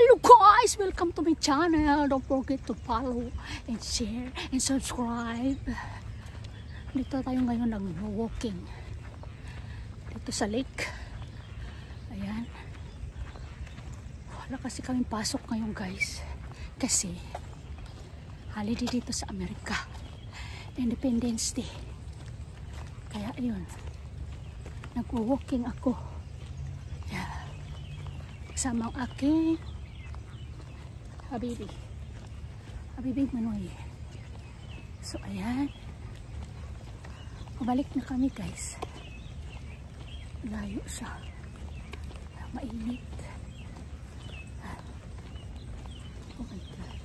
Hello guys! Welcome to my channel. Don't forget to follow and share and subscribe. Dito tayo ngayon nag-walking. Dito sa lake. Ayan. Wala kasi kaming pasok ngayon guys. Kasi holiday dito sa Amerika. Independence Day. Kaya ayun. Nag-walking ako. Yeah. Kasama ang aking Habibi Manoy. So ayan, pabalik na kami guys. Layo siya, mainit. Oh my God.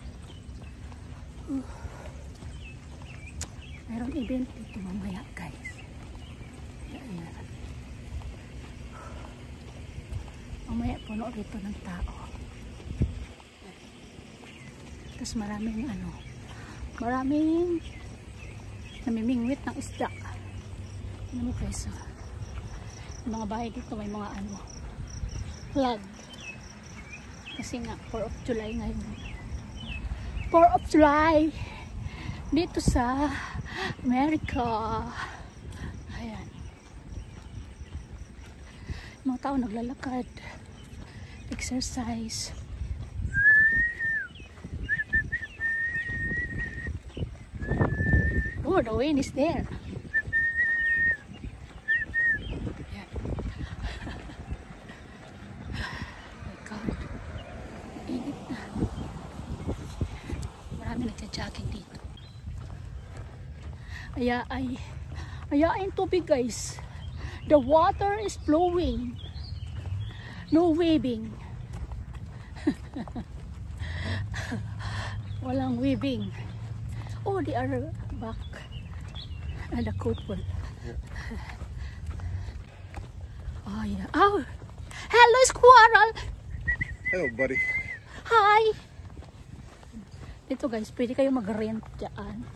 Mayroong event dito mamaya guys. Ayan. Mamaya puno rito ng tao. Tapos maraming namimingwit ng isda. Ano mo guys, yung mga bahay dito may mga flag. Kasi nga 4th of July ngayon. 4th of July dito sa Amerika. Ayan. Mga tao naglalakad, exercise. Oh, the wind is there. Yeah. Oh my God. Init na. Marami nagja-jogging dito. Ayain tubig guys. The water is flowing. No waving. Walang waving. Oh, they are back. The couple. Yeah. Oh yeah. Oh, hello squirrel. Hello, buddy. Hi. Dito guys, pwede kayo mag-rent dyan.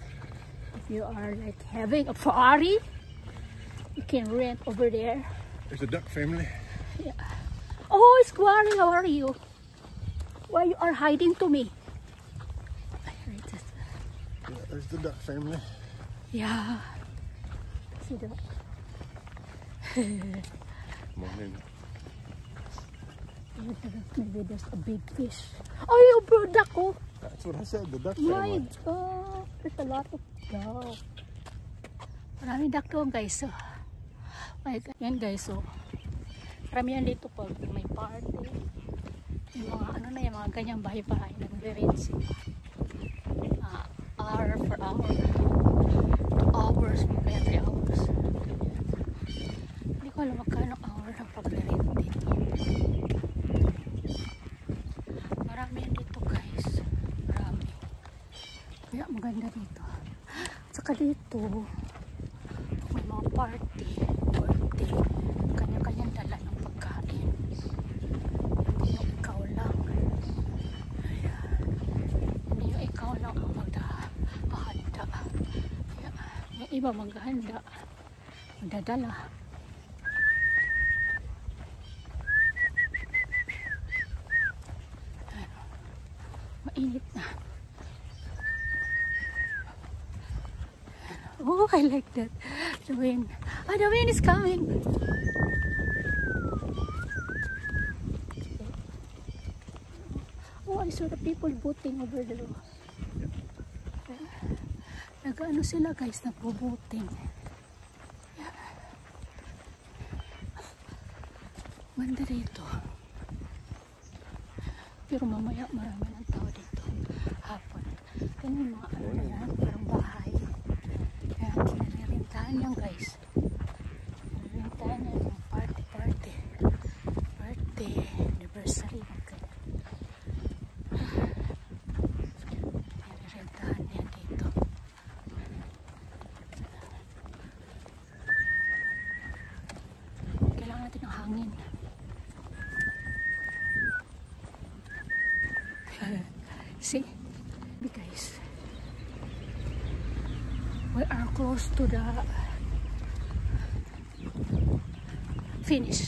If you are like having a party, you can rent over there. There's a duck family. Yeah. Oh, squirrel, how are you? Why you are hiding to me? Yeah, there's the duck family. Yeah. See the Morning. maybe there's a big fish. Oh, you brought duck. Oh. That's what I said, the duck My family. God, there's a lot of duck. Maraming duck doon guys. So, my God. Yan guys. So, marami yan dito pag may party. Yung mga yung mga ganyang bahay-bahay. Nag-rent sila. Hour for hour. 2 hours. Kaya 3 hours. Hindi ko alam magkano hour ng pag-rent dito. Marami yan dito guys. Marami. Kaya maganda dito. At saka dito may mga party. Birthday. Kanya-kanyang dala ng pagkain. Hindi yung ikaw lang. Ayan. Hindi yung ikaw lang ang maghahanda. Yung iba maghahanda. Magdadala. Mainit na. Oh, I like that. The wind. Ah, the wind is coming. Oh, I saw the people boating over there. Nag-ano sila guys, nagbo-boating. Ganda dito. Pero mamaya marami ng tao dito. Hapon. Ganyan mga na yan, parang bahay. Kaya nire-rentahan yan guys. Nire-rentahan yan yung party. Birthday, anniversary. Nire-rentahan yan dito. Kailangan natin ng hangin. See, guys, we are close to the finish.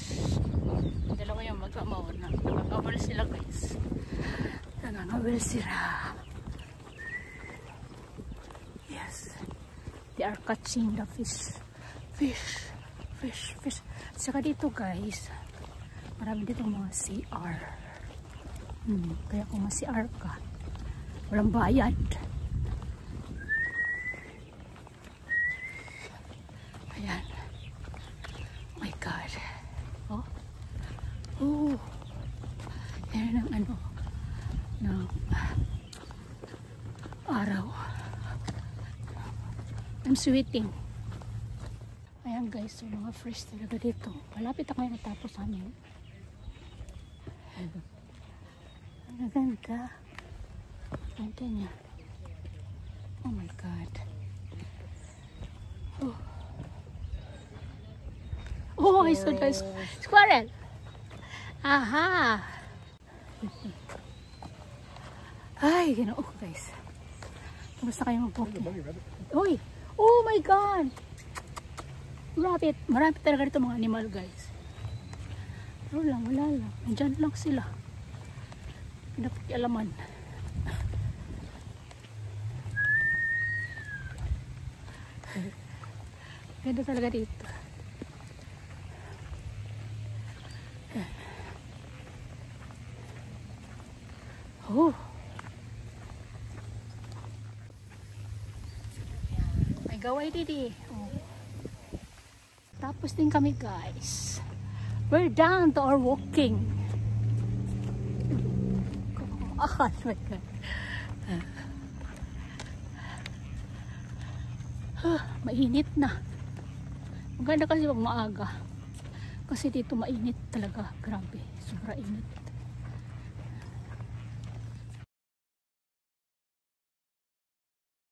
Dalawa yung mag-amaw na. Nag-amaw sila guys. sila. Yes. They are catching the fish. Fish. Saka dito guys, marami dito mga CR. Kaya kung ma-CR ka, walang bayad. Ayan. Oh my God. Oh. Yan ang ano, ng araw. I'm sweating. Ayan guys, so mga fresh talaga dito. Malapit na kayo natapos sa amin. Ang ganda. Ganda niya. Oh my God. Oh, I saw the squirrel. Aha. Ay, ginoo guys. Kamusta kayo mag-walking? Uy! Oh my God! Rabbit! Marami talaga dito mga animal guys. Pero lang, wala lang. Nandyan lang sila. Pinapakialaman. Ganda talaga dito. Oh! May gaway didi. Oh. Tapos din kami guys. We're done to our walking. Oh my God. Mainit na. Maganda kasi pag maaga. Kasi dito mainit talaga. Grabe. Sobra init.